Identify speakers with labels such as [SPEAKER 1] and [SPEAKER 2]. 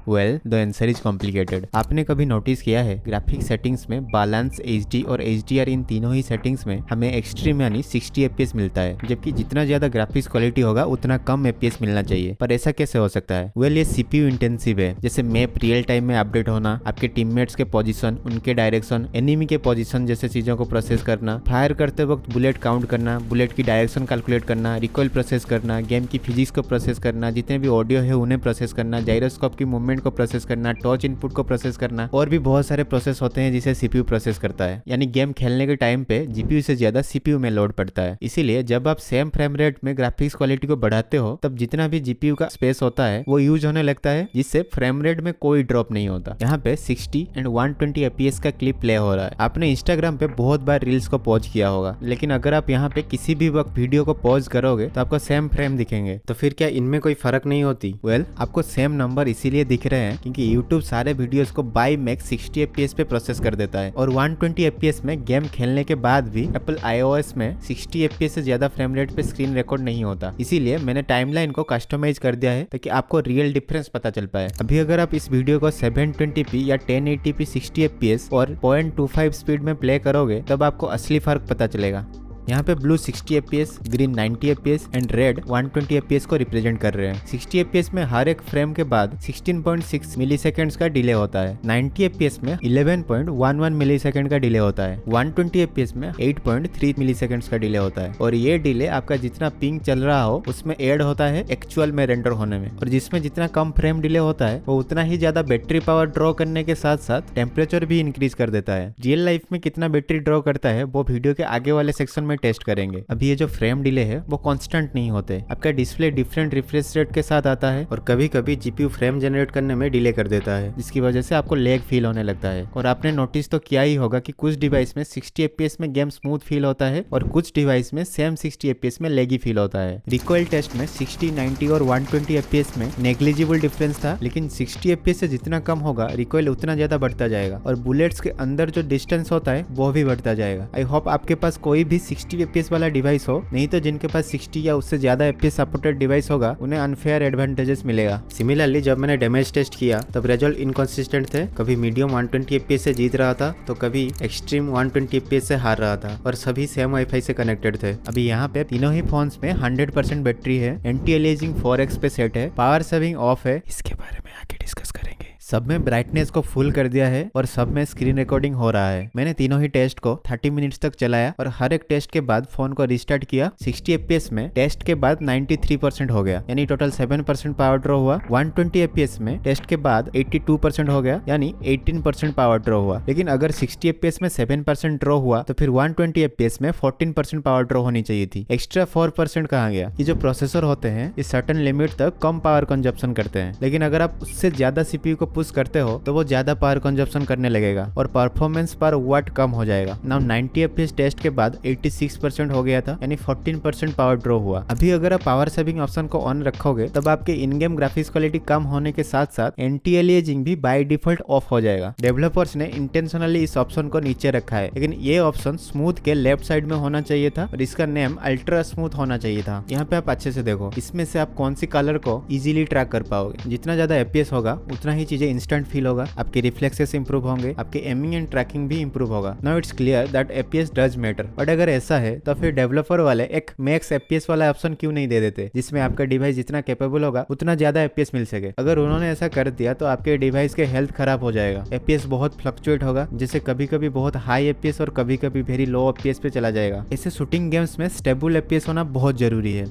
[SPEAKER 1] Well the answer is complicated. आपने कभी notice किया है ग्राफिक सेटिंग्स में बैलेंस, एचडी और एचडीआर इन तीनों ही सेटिंग्स में हमें एक्सट्रीम यानी 60 एफपीएस मिलता है, जबकि जितना ज्यादा ग्राफिक्स क्वालिटी होगा उतना कम एफपीएस मिलना चाहिए। पर ऐसा कैसे हो सकता है? वेल ये सीपीयू इंटेंसिव है। जैसे मैप रियल टाइम में अपडेट होना, आपके टीममेट्स के पोजीशन, उनके डायरेक्शन, एनिमी के पोजीशन जैसे चीजों को प्रोसेस करना, फायर करते वक्त बुलेट काउंट करना, बुलेट की डायरेक्शन कैलकुलेट करना, रिकॉइल प्रोसेस करना, गेम की फिजिक्स को प्रोसेस करना, जितने भी ऑडियो है उन्हें प्रोसेस करना, जाइरोस्कोप की मूवमेंट को प्रोसेस करना, टॉर्च इनपुट को प्रोसेस करना, और भी बहुत सारे प्रोसेस होते हैं जिसे सीपीयू प्रोसेस करता है। यानी गेम खेलने के टाइम पे जीपीयू से ज्यादा सीपीयू में लोड पड़ता है। इसीलिए जब आप सेम फ्रेम रेट में ग्राफिक्स क्वालिटी को बढ़ाते हो तब जितना भी जीपीयू का स्पेस होता है वो यूज होने लगता है, जिससे फ्रेम रेट में कोई ड्रॉप नहीं होता। यहाँ पे 60 एंड 120 एफपीएस का क्लिप प्ले हो रहा है। आपने इंस्टाग्राम पे बहुत बार रील्स को पॉज किया होगा, लेकिन अगर आप यहाँ पे किसी भी वक्त वीडियो को पॉज करोगे तो आपको सेम फ्रेम दिखेंगे। तो फिर क्या इनमें कोई फर्क नहीं होती? वेल आपको सेम नंबर इसीलिए दिख रहे हैं क्योंकि यूट्यूब सारे वीडियोस को बाई मैक्स 60 एफपीएस पे प्रोसेस कर देता है, और 120 एफपीएस में गेम खेलने के बाद भी एप्पल आईओएस में 60 एफपीएस से ज्यादा फ्रेम रेट पे स्क्रीन रिकॉर्ड नहीं होता। इसीलिए मैंने टाइमलाइन को कस्टमाइज कर दिया है ताकि आपको रियल डिफरेंस पता चल पाए। अभी अगर आप इस वीडियो को 720p या 1080p 60 एफपीएस और 0.25 स्पीड में प्ले करोगे तब आपको असली फर्क पता चलेगा। यहाँ पे blue 60 FPS, green 90 FPS and red 120 FPS को रिप्रेजेंट कर रहे हैं। 60 एफपीएस में हर एक फ्रेम के बाद 16.6 मिलीसेकंड्स का डिले होता है। 90 एफपीएस में 11.11 मिलीसेकंड का डिले होता है। 120 एफपीएस में 8.3 मिलीसेकंड्स का डिले होता है, और ये डिले आपका जितना पिंग चल रहा हो उसमें ऐड होता है एक्चुअल में रेंडर होने में। और जिसमें जितना कम फ्रेम डिले होता है वो उतना ही ज्यादा बैटरी पावर ड्रॉ करने के साथ साथ टेम्परेचर भी इंक्रीज कर देता है। रियल लाइफ में कितना बैटरी ड्रॉ करता है वो वीडियो के आगे वाले सेक्शन में टेस्ट करेंगे। अभी ये जो फ्रेम डिले है वो कांस्टेंट नहीं होते। आपका डिस्प्ले डिफरेंट रिफ्रेश रेट के साथ आता है, और कभी कभी जीपीयू फ्रेम जनरेट करने में डिले कर देता है, जिसकी वजह से आपको लैग फील होने लगता है। और आपने नोटिस तो किया ही होगा कि कुछ डिवाइस में 60 एफपीएस में गेम स्मूथ फील होता है और कुछ डिवाइस में सेम 60 एफपीएस में लैगी फील होता है। रिकॉइल टेस्ट में 60, 90 और 120 एफपीएस में नेग्लिजिबल डिफरेंस था, लेकिन 60 एफपीएस से जितना कम होगा रिकॉइल उतना ज्यादा बढ़ता जाएगा, और बुलेट्स के अंदर जो डिस्टेंस होता है वो भी बढ़ता जाएगा। आई होप आपके पास कोई भी 60 एफपीएस वाला डिवाइस हो, नहीं तो जिनके पास 60 या उससे ज्यादा एफपीएस सपोर्टेड डिवाइस होगा उन्हें अनफेयर एडवांटेजेस मिलेगा। सिमिलरली जब मैंने डैमेज टेस्ट किया तब रिजल्ट इनकंसिस्टेंट थे। कभी मीडियम 120 एफपीएस से जीत रहा था तो कभी एक्सट्रीम 120 एफपीएस से हार रहा था, और सभी सेम वाईफाई से कनेक्टेड थे। अभी यहाँ पे तीनों ही फोन्स में 100% बैटरी है, एंटी एलियासिंग 4x पे सेट है, पावर सेविंग ऑफ है, इसके बारे में आगे डिस्कस करेंगे। सब में ब्राइटनेस को फुल कर दिया है और सब में स्क्रीन रिकॉर्डिंग हो रहा है। मैंने तीनों ही टेस्ट को 30 मिनट्स तक चलाया और हर एक टेस्ट के बाद फोन को रिस्टार्ट किया। 60 एफपीएस में टेस्ट के बाद 93% हो गया, यानी टोटल 7% पावर ड्रॉ हुआ। 120 एफपीएस में टेस्ट के बाद 82% हो गया, यानी 18% पावर ड्रॉ हुआ। लेकिन अगर 60 एफपीएस में 7% ड्रॉ हुआ तो फिर 120 एफपीएस में 14% पावर ड्रॉ होनी चाहिए थी। एक्स्ट्रा 4% कहाँ गया? ये जो प्रोसेसर होते हैं ये सर्टेन लिमिट तक कम पावर कंजप्शन करते हैं, लेकिन अगर आप उससे ज्यादा सीपीयू को पुश करते हो तो वो ज्यादा पावर कंजप्शन करने लगेगा और परफॉर्मेंस पर वाट कम हो जाएगा। नाउ 90 एफपीएस टेस्ट के बाद 86% हो गया था, यानी 14% पावर ड्रॉ हुआ। अभी अगर आप पावर सेविंग ऑप्शन को ऑन रखोगे तब आपके इन गेम ग्राफिक्स क्वालिटी कम होने के साथ साथ एंटी एलियासिंग भी बाय डिफॉल्ट ऑफ हो जाएगा। डेवलपर्स ने इंटेंशनली इस ऑप्शन को नीचे रखा है, लेकिन ये ऑप्शन स्मूथ के लेफ्ट साइड में होना चाहिए था और इसका नेम अल्ट्रा स्मूथ होना चाहिए था। यहाँ पे आप अच्छे से देखो, इसमें से आप कौन सी कलर को इजीली ट्रैक कर पाओगे। जितना ज्यादा एफपीएस होगा उतना ही चीजें इंस्टेंट फील होगा, आपके रिफ्लेक्सेस इंप्रूव होंगे, आपके एमिंग एंड ट्रैकिंग भी इंप्रूव होगा। Now it's clear that FPS does matter, but अगर ऐसा है तो फिर डेवलपर वाले एक मैक्स एफपीएस वाला ऑप्शन क्यों नहीं दे देते, जिसमें आपका डिवाइस जितना कैपेबल होगा उतना ज्यादा एफपीएस मिल सके। अगर उन्होंने ऐसा कर दिया तो आपके डिवाइस के हेल्थ खराब हो जाएगा, एफपीएस बहुत फ्लक्चुएट होगा, जैसे कभी कभी बहुत हाई एफपीएस और कभी कभी वेरी लो एफपीएस पे चला जाएगा। ऐसे शूटिंग गेम्स में स्टेबल एफपीएस होना बहुत जरूरी है।